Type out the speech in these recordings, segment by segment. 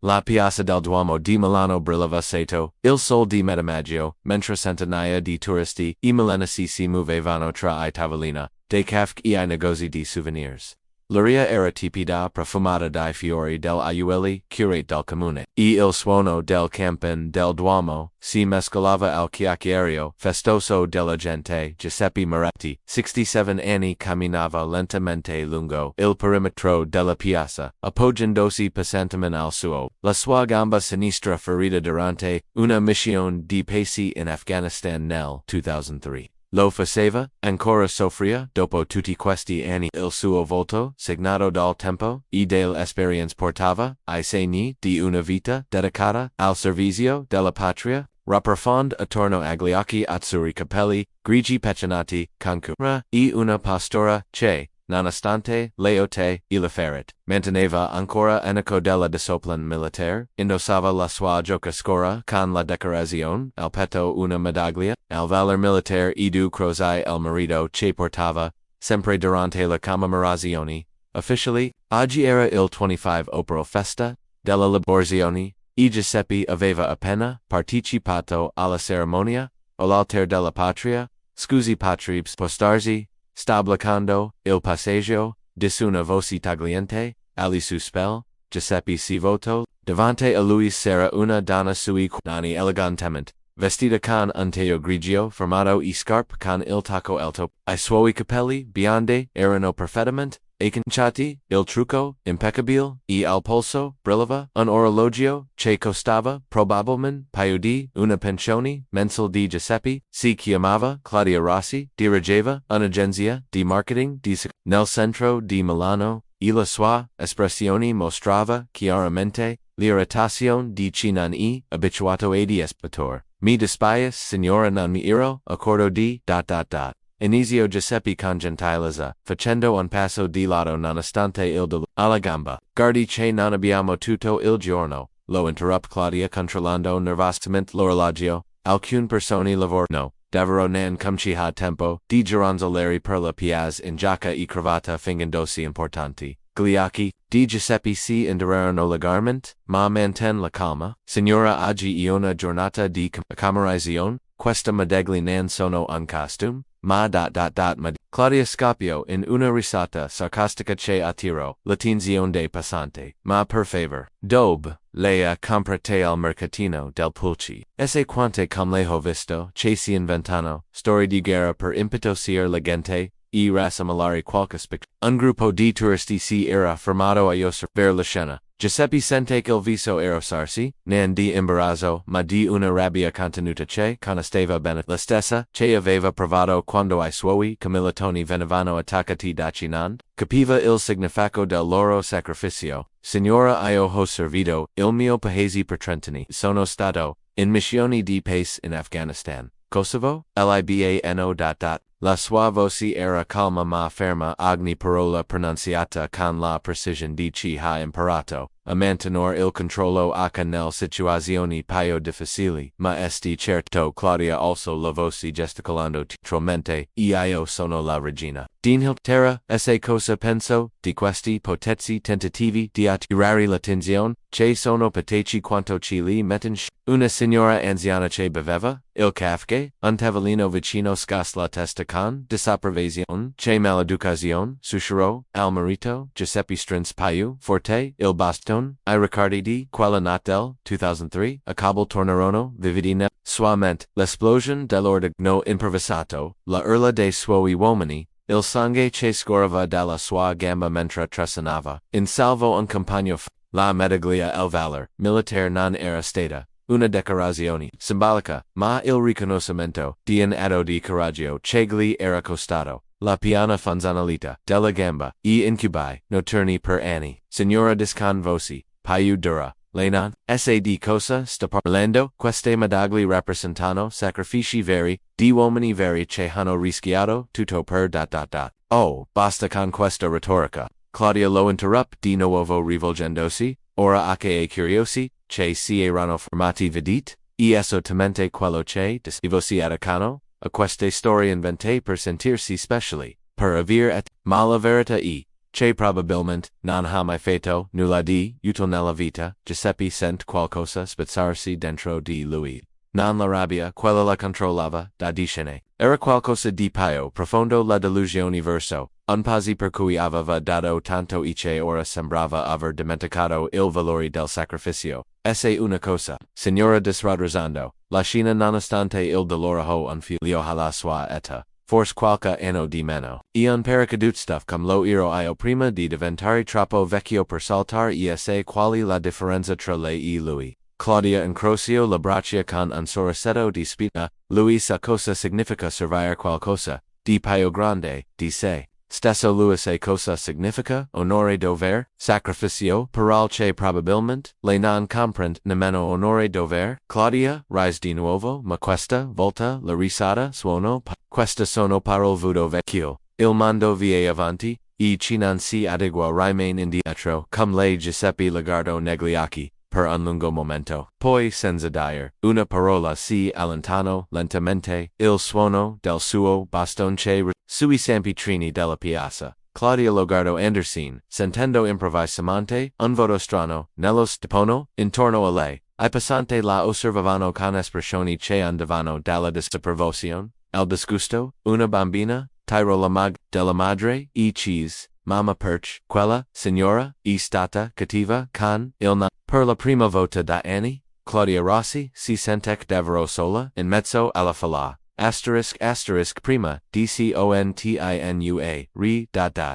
La Piazza del Duomo di Milano brillava sato, il sol di metamaggio, mentre centinaia di turisti e millennici si muovevano tra I tavolina, dei caffè e I negozi di souvenirs. L'aria era tipida profumata dai fiori del aiueli, curate del comune, e il suono del campan del Duomo si mescolava al chiacchierio festoso della gente. Giuseppe Moretti, 67 anni, camminava lentamente lungo il perimetro della piazza, appoggiandosi pesantemente al suo, la sua gamba sinistra ferita durante una missione di pace in Afghanistan nel 2003. Lo faceva, ancora soffria, dopo tutti questi anni il suo volto, segnato dal tempo, e dell'esperienza portava, I segni di una vita dedicata al servizio della patria, raprofonda attorno agli occhi azzurri capelli, grigi pecinati, con cura, e una postura che, nonostante l'eote e la ferret, manteneva ancora anico della disciplina militare, indossava la sua giocascora con la decorazione, al petto una medaglia, al valor militare e due croci el marito che portava, sempre durante la commemorazione. Officially, oggi era il 25 opera festa della liberazione, e Giuseppe aveva appena partecipato alla cerimonia, all'altar della patria, scusi potrei spostarsi, stabilendo il passaggio di una voce tagliente, ali su spell, Giuseppe si voltò, davanti a lui c'era una donna sui anni elegantemente, vestita con un taglio grigio formato e scarpe con il tacco alto, I suoi capelli, biondi, erano perfettamente acconciati, il trucco, impeccabile, e al polso, brillava, un orologio, che costava, probabilmente, paio di, una pensione, mensile di Giuseppe, si chiamava, Claudia Rossi, dirigeva, un'agenzia, di marketing, nel centro di Milano, e la sua espressione mostrava, chiaramente, l'irritazione di chi non è abituato ad esplorar. Mi dispiace, signora non mi ero, accordo di, Inizio Giuseppe con gentilezza, facendo un passo di lato nonostante il dolore alla gamba. Guardi che non abbiamo tutto il giorno, lo interruppe Claudia controllando nervosamente l'orologio. Alcune persone lavorano, davvero non come ci ha tempo, di gironzolare per la piazza in giacca e cravatta fingendosi importanti. Gli occhi di Giuseppe si indurarono legarmente, ma mantenne la calma. Signora, oggi è una giornata di commemorazione, questa medaglia non sono un costume? Ma Claudia scoppiò in una risata sarcastica che attirò l'attenzione dei passanti. Ma per favor, Dob, lei comprate al mercatino del Pulci. Esse quante come le ho visto, che si inventano, storie di guerra per impetosire la gente, e rassemblare qualche un gruppo di turisti si era fermato a osservare la scena. Giuseppe sente il viso erosarsi, non di imbarazzo, ma di una rabbia contenuta che conosceva bene la stessa che aveva provato quando I suoi commilitoni venivano attaccati da Chinan, capiva il significato del loro sacrificio. Signora, io ho servito il mio paese per 30 anni. Sono stato in missioni di pace in Afghanistan, Kosovo, Libano. La sua voce era calma ma ferma, ogni parola pronunziata con la precisione di chi ha imparato a mantenere il controllo anche nelle situazioni più difficili, ma esti certo Claudia alzò la voce gesticolando teatralmente, e io sono la regina. D'Inghilterra, esse cosa penso, di questi potenti tentativi di attirare l'attenzione, che sono patetici quanto ci li metten una signora anziana che beveva, il caffè, un tavolino vicino scos la testa con disapprovazione, che maleducazione, sussurrò, al marito, Giuseppe strins più forte, il bastone, I ricordi di quella notte del 2003, a Kabul tornarono, vividine, suamente, l'esplosion dell'ordigno improvvisato, la urla dei suoi uomini, il sangue che scorreva dalla sua gamba mentre trascinava, in salvo un compagno la medaglia el valor militare non era stata una decorazione simbolica, ma il riconoscimento di un atto di coraggio che gli era costato la piana funzionalità della gamba, e incubi notturni per anni. Signora discon voci, più dura, lei non sa di cosa sta parlando. Queste medaglie rappresentano sacrifici veri, di uomini veri che hanno rischiato tutto per . Oh, basta con questa retorica. Claudia lo interruppe di nuovo rivolgendosi, ora anche ai curiosi, che si erano fermati vedete, e esattamente quello che si attaccano a queste storie inventate per sentirsi speciali, per avere ma la verità che probabilmente, non ha mai fatto, nulla di, utile nella vita, Giuseppe sent qualcosa spezzarsi dentro di lui. Non la rabbia, quella la controllava, da dicene. Era qualcosa di più profondo la delusione verso, un pasi per cui aveva dato tanto e che ora sembrava aver dimenticato il valore del sacrificio. Esse una cosa, signora disradrazzando, la scena nonostante il dolore ho un figlio alla sua età. Forse qualche anno di meno. E un paracadute stuff come lo ero io prima di diventare troppo vecchio per saltare e se quali la differenza tra lei e lui. Claudia incrocio le braccia con un sorrisetto di spina, lui sa cosa significa servire qualcosa, di più grande, di sé. Stesso lui sa cosa significa, onore dover, sacrificio, peral che probabilmente, le non comprende nemmeno onore dover. Claudia, rise di nuovo, ma questa volta la risata suono, questa sono parole vudo vecchio, il mondo vie avanti, e ci non si adegua rimane indietro, come lei Giuseppe Lagardo negli occhi. Per un lungo momento, poi senza dire una parola si allontano lentamente, il suono del suo bastonce sui sempitrini della piazza. Claudia Lagardo Anderson, sentendo improvvisamente un voto strano, nello stepono, intorno a lei, I passanti la osservavano con espressioni che andavano dalla disapprovazione, al disgusto, una bambina, tirò la mag della madre, e cheese. Mamma perch, quella, signora, è stata cattiva con il no. Per la prima volta da anni, Claudia Rossi si sente davvero sola in mezzo alla folla. Asterisk prima, dcontinua,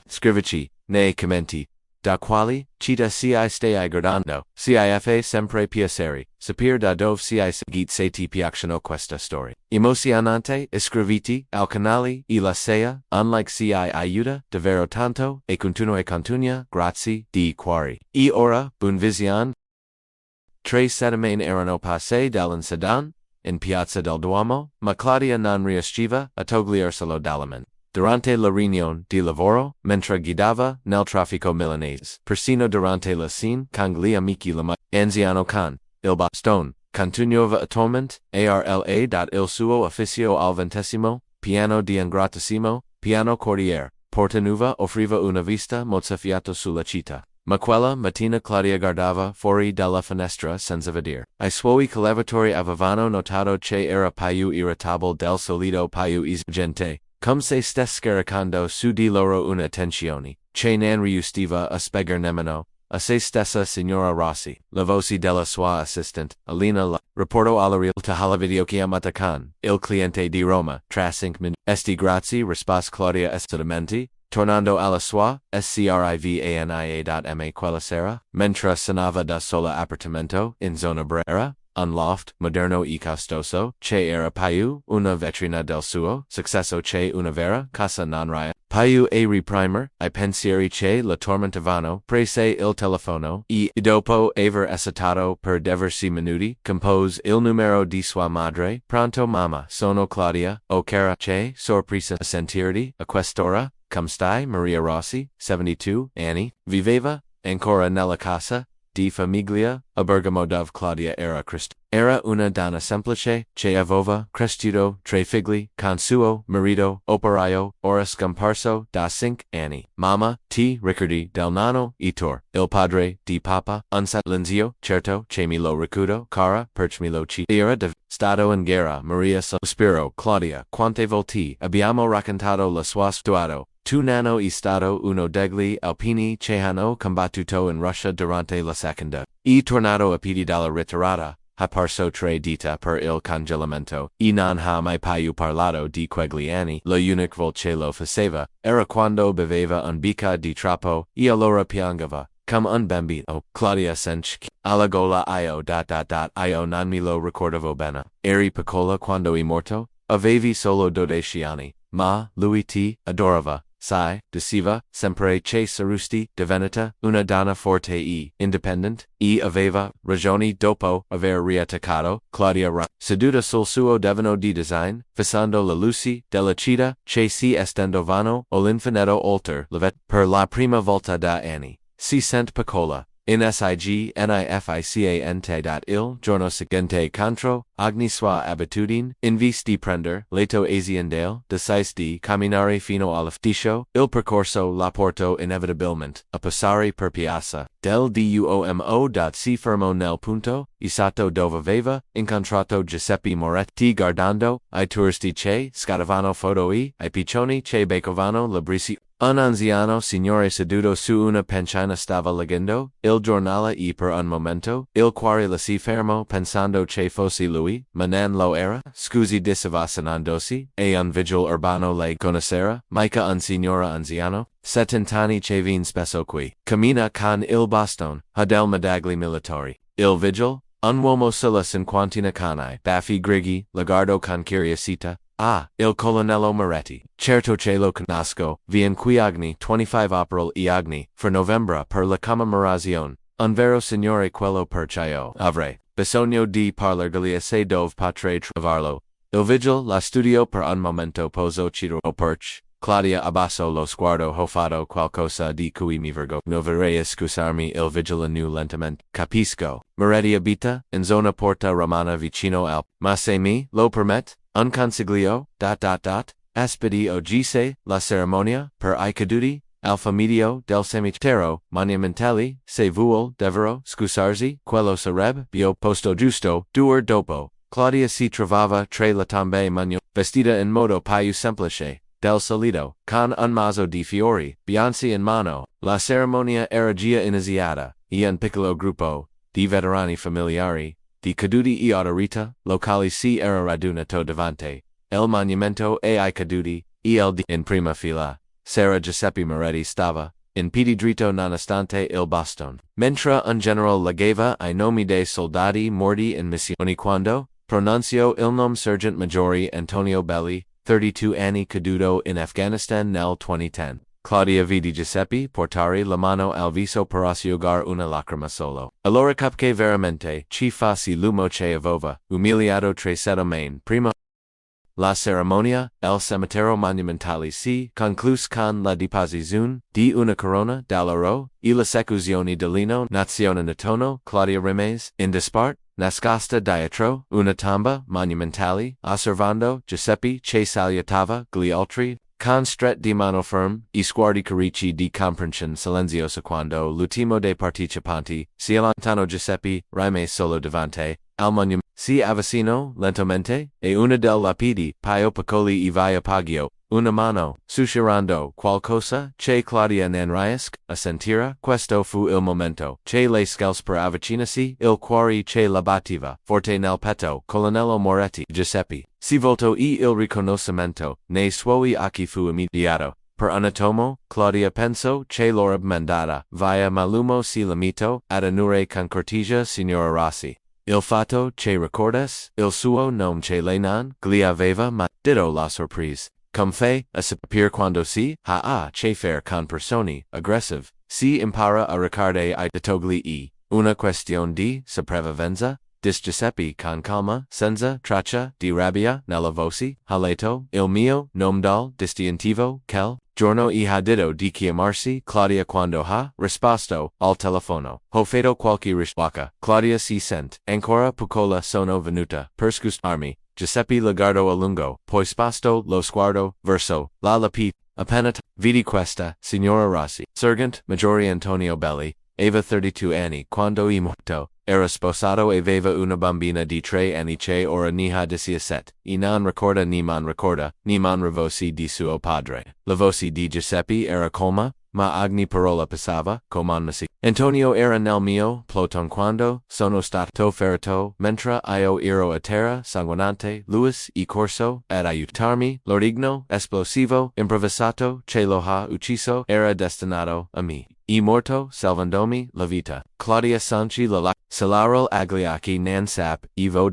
Scrivici, nei commenti. Da quali, cita si stai guardando, si fa sempre piacere, sapere da dove si seguit se ti piacciono questa storia. Emozionante, iscriviti al canale e la sea, unlike si aiuta, davvero tanto, e continua, grazie, di cuore. E ora, buon vision. 3 settimane erano passate dall'incidente, in Piazza del Duomo, ma Claudia non riusciva a toglierselo dalla mente. Durante la riunione di lavoro, mentre guidava nel traffico milanese, persino durante la cena con gli amici anziano con il bastone, continuava attualmente il suo ufficio al 20° piano di ingratissimo, piano corriere, porta nuova offriva una vista mozzafiato sulla città. Ma quella mattina Claudia guardava fuori dalla finestra senza vedere. I suoi collaboratori avevano notato che era più irritabile del solito più esigente. Come se stesse scaricando su di loro una tensione, che non riusciva a spiegar nemmeno a se stessa signora Rossi. La voce della sua assistant, Alina la rapporto alla realtà alla videochiamata con il cliente di Roma, tra 5 minuti. Esti grazie risposte Claudia estudamenti, tornando alla sua, scrivania.me quella sera, mentre cenava da sola appartamento, in zona Brera. Un loft, moderno e costoso, che era più una vetrina del suo successo che una vera casa non ria. Più a reprimer, I pensieri che la tormentavano, prese il telefono, e dopo aver esitato per diversi minuti, compose il numero di sua madre. Pronto mamma, sono Claudia, cara, che sorpresa a sentirti, a quest'ora, come stai Maria Rossi, 72 anni, viveva, ancora nella casa di famiglia, a Bergamo dove Claudia era Era una donna semplice, che aveva cresciuto 3 figli, con suo marito, operaio, ora scomparso da 5 anni. Mamma, ti ricordi del nonno, il padre di papa, un silenzio, certo, che me lo ricordo, cara, perché me lo era stato in guerra, Maria sospiro, Claudia, quante volte abbiamo raccontato la sua situato. Tu nano è stato uno degli alpini che hanno combattuto in Russia durante la seconda. È tornato a piedi dalla ritirata, ha perso 3 dita per il congelamento, e non ha mai più parlato di quegli anni. La unica volta che lo faceva, era quando beveva un bicca di troppo, e allora piangeva, come un bambino. Claudia Sench, alla gola io. Io non me lo ricordavo bene. Eri piccola quando è morto? Avevi solo 12 anni, ma lui ti adorava. Sai, diceva, sempre che saresti divenuta una donna forte e independente, e aveva ragione dopo aver riattaccato Claudia seduta sul suo divano di design, fissando la luce della città che si estendovano all'infinito oltre la per la prima volta da anni. Si sent piccola, in sig nificante.il giorno seguente contro ogni sua abitudine, in vis di prender, leto aziendale, decise di camminare fino all'ufficio, il percorso la porto inevitabilmente, a passare per Piazza, del Duomo. Fermo nel punto, isato dove aveva, incontrato Giuseppe Moretti guardando, I turisti che scattavano foto I piccioni che becovano librici. Un anziano signore seduto su una pencina stava leggendo il giornale e per un momento il cuore le si fermò pensando che fosse lui, ma non lo era. Scusi diceva sanandosi, e un vigile urbano le conoscera, mica un signore anziano. 70 anni che vien spesso qui. Cammina con il bastone, ha del medagli militari. Il vigile, un uomo sulla cinquantina con I baffi grigi, lagardo con curiosità. Ah, il colonnello Moretti. Certo che lo conosco, vien qui ogni 25 April e ogni, for novembre per la commemorazione. Un vero signore quello perciò avrei bisogno di parlargli se dove potrei trovarlo. Il vigile la studiò per un momento poso ciro perch. Claudia abbassò lo sguardo ho fatto qualcosa di cui mi vergogno vorrei scusarmi il vigile nu lentamente. Capisco. Moretti abita in zona Porta Romana vicino al, ma se mi lo permette, un consiglio, aspedi o gise, la cerimonia, per I caduti, al famidio del cimitero, monumentali, se vuol davvero scusarsi, quello sarebbe, bio posto giusto, due dopo. Claudia si trovava tra le tombe magno, vestita in modo più semplice, del solito, con un mazzo di fiori, bianchi in mano. La cerimonia era già iniziata, e un piccolo gruppo, di veterani familiari, di caduti e autorita, locali si era radunato davanti, il monumento e I caduti, e il di in prima fila. Sera Giuseppe Moretti stava, in piedi dritto nonostante il bastone. Mentre un general leggeva I nomi dei soldati morti in missione quando pronunziò il nome Sergeant Maggiore Antonio Belli, 32 anni caduto in Afghanistan nel 2010. Claudia vidi Giuseppe portare la mano al viso per asciugare una lacrima solo. Allora capché veramente ci fosse l'uomo che aveva umiliato tre settimane prima. La cerimonia, el cimitero monumentale si concluse con la deposizione di una corona d'alloro e l'esecuzione dell'inno nazione natono. Claudia rimase in disparte, nascosta dietro una tomba monumentale, osservando Giuseppe che salutava gli altri con stret di mano ferm, e sguardi carici di comprensione silenziosa quando l'ultimo dei partecipanti si allontano. Giuseppe rimase solo davanti al monumento. Si avvicinò lentamente, e una delle lapidi più piccoli e via pagio una mano, sussurrando qualcosa che Claudia non riesce a sentire. Questo fu il momento che le scelse per avvicinarsi, il cuore che la batteva forte nel petto. Colonnello Moretti. Giuseppe si voltò e il riconoscimento nei suoi occhi fu immediato. Per un attimo, Claudia pensò che l'orb mandata via Malumo si limitò ad annure con cortesia signora Rossi. Il fatto che ricordasse il suo nome che lei non gli aveva mai detto la sorpresa. Come fe a sapere quando si ha che fare con persone aggressive, si impara a ricordare I dettagli e una questione di sopravvivenza. Dis Giuseppe con calma, senza traccia di rabbia nella voce. Ha letto il mio nome dal distintivo quel giorno e ha detto di chiamarsi Claudia quando ha risposto al telefono. Ho fatto qualche risposta. Claudia si sente ancora piccola. Sono venuta per scusarmi. Giuseppe la guardò a lungo, poi spostò lo sguardo verso la lapide. Appena vidi questa, signora Rossi. Sergeant Maggiore Antonio Belli aveva 32 anni quando è morto. Era sposato e aveva una bambina di 3 anni che ora ne ha 17, e non ricorda nemmeno voce di suo padre. La voce di Giuseppe era colma, ma ogni parola passava come un messaggio. Antonio era nel mio Plotone quando sono stato ferito, mentre io ero a terra sanguinante. Luis e corso ad aiutarmi. L'ordigno esplosivo improvvisato che lo ha ucciso era destinato a me. E morto salvandomi la vita. Claudia Sanchi la Salaro agli occhi non sap, Evo.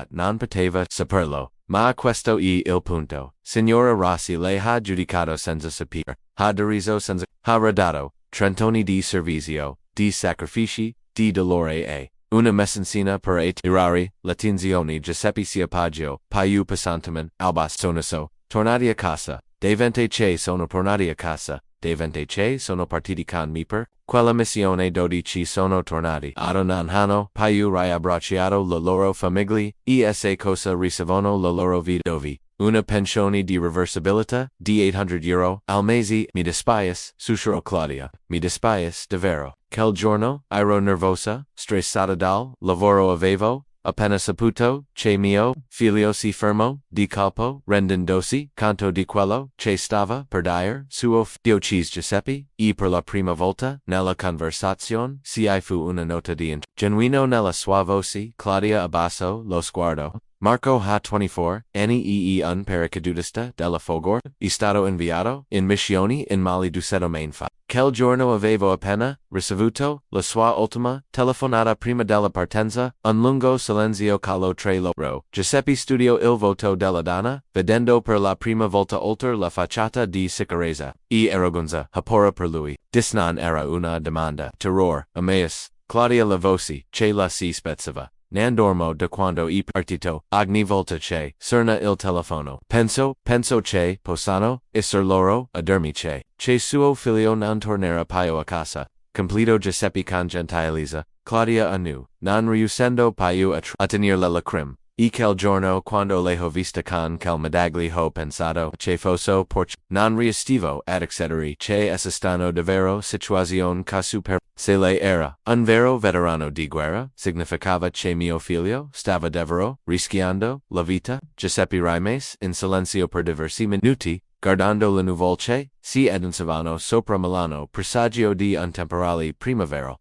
Non poteva saperlo. Ma questo è il punto. Signora Rossi le ha giudicato senza sapere. Ha deriso senza. Ha radato trentoni di servizio, di sacrifici, di dolore e una messancina per attirare l'attenzione. Giuseppe si appoggiò più pesantemente al bastonasso. Tornati a casa. Devente che sono tornati a casa. de 20 che sono partiti con me per quella missione 12 sono tornati. Ado non hanno più riabbracciato la loro famiglie, e se cosa ricevono la loro vedovi. Una pensione di reversibilità, di €800 al mese. Mi dispiace, sussurrò Claudia. Mi dispiace, davvero. Quel giorno, ero nervosa, stressata dal lavoro avevo appena saputo che mio figlio si fermò di colpo, rendendosi conto di quello che stava per dire suo figlio Giuseppe, e per la prima volta nella conversazione ci fu una nota di genuino nella sua voce. Claudia abbassò lo sguardo. Marco ha 24 anni un paracadutista della Fogor, è stato inviato in missione in Mali duceto main fa. Quel giorno avevo appena ricevuto la sua ultima telefonata prima della partenza, un lungo silenzio calò tra loro. Giuseppe studiò il volto della donna, vedendo per la prima volta oltre la facciata di sicurezza e arroganza, paura per lui. Non era una domanda. Terror, Emmaus, Claudia la voce, che la si spezzava. Non dormo da quando è partito, ogni volta che suona il telefono. Penso che possano esser loro a dirmi che suo figlio non tornerà più a casa. Completo Giuseppe con gentilezza. Claudia nu, non riuscendo più a tenere le lacrime. E quel giorno quando le ho vista con quel medagli ho pensato che fosse non restivo ad accedere che esistano davvero situazioni casu per se lei era un vero veterano di guerra, significava che mio figlio stava davvero rischiando la vita. Giuseppe rimase in silenzio per diversi minuti, guardando le nuvole che si adensavano sopra Milano, presagio di un temporale primavera.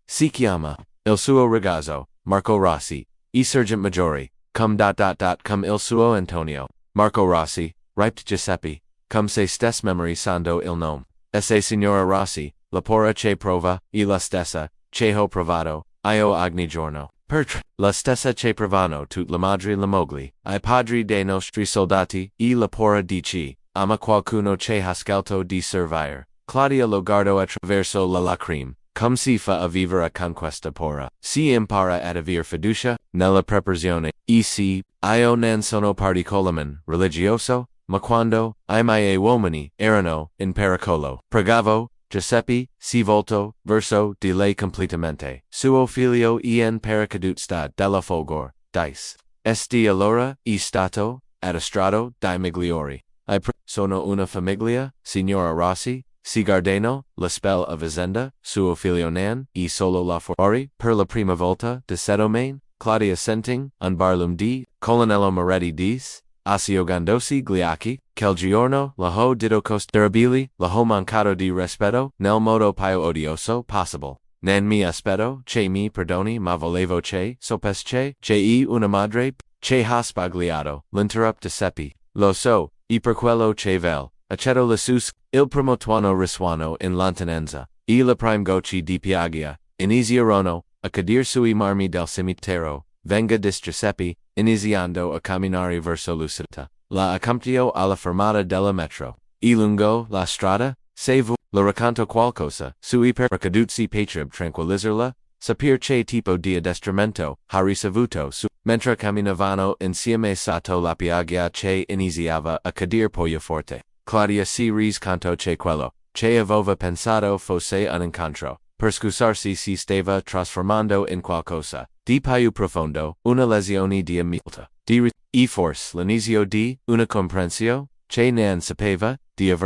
Si chiama il suo ragazzo, Marco Rossi, e sergent maggiore. Come il suo Antonio, Marco Rossi, ripe Giuseppe, come se stesse memorizando il nome. Esse signora Rossi, la pora che prova, e la stessa, che ho provato, io ogni giorno. La stessa che provano tut la madre la moglie, I padri dei nostri soldati, e la pora dici, ama qualcuno che ha scelto di servire. Claudia lo guardò attraverso la lacrime. Come si fa a vivere con questa pora? Si impara ad aver fiducia nella preparazione. E sì, io non sono particolarmente religioso, ma quando I miei uomini erano in pericolo, pregavo. Giuseppe si voltò verso di lei completamente. Suo figlio in paracadute della Folgore, dice. Esti allora è stato addestrato dai migliori. Sono una famiglia, signora Rossi. Si guardano la spell a vicenda, suo figlio non e solo la fuori, per la prima volta, deseto main, Claudia senting, un barlum di, colonnello Moretti dis, asciugandosi gli occhi, quel giorno, la ho dito costerabili, la ho mancato di rispetto, nel modo più odioso possible. Non mi aspetto, che mi perdoni ma volevo che, sopesce, che una madre, che ha spagliato, l'interrupt Giuseppe. Lo so, e per quello che vel. Accetto la sus, il primo tuono risuono in lontananza, e la prime goci di piaggia, iniziarono, a cadir sui marmi del cimitero, venga dis Giuseppe, iniziando a camminare verso l'uscita. La accompagnò alla fermata della metro. E lungo la strada, se vu, le racconto qualcosa, sui per racaduzzi patria tranquillizzarla, sapere che tipo di addestramento ha ricevuto su, mentre camminavano insieme sotto la piaggia che iniziava a cadir forte. Claudia si rise conto che quello che aveva pensato fosse un incontro, per scusarsi si stava trasformando in qualcosa di più profondo, una lesione di umiltà, e forse l'inizio di una comprensione che non sapeva di aver.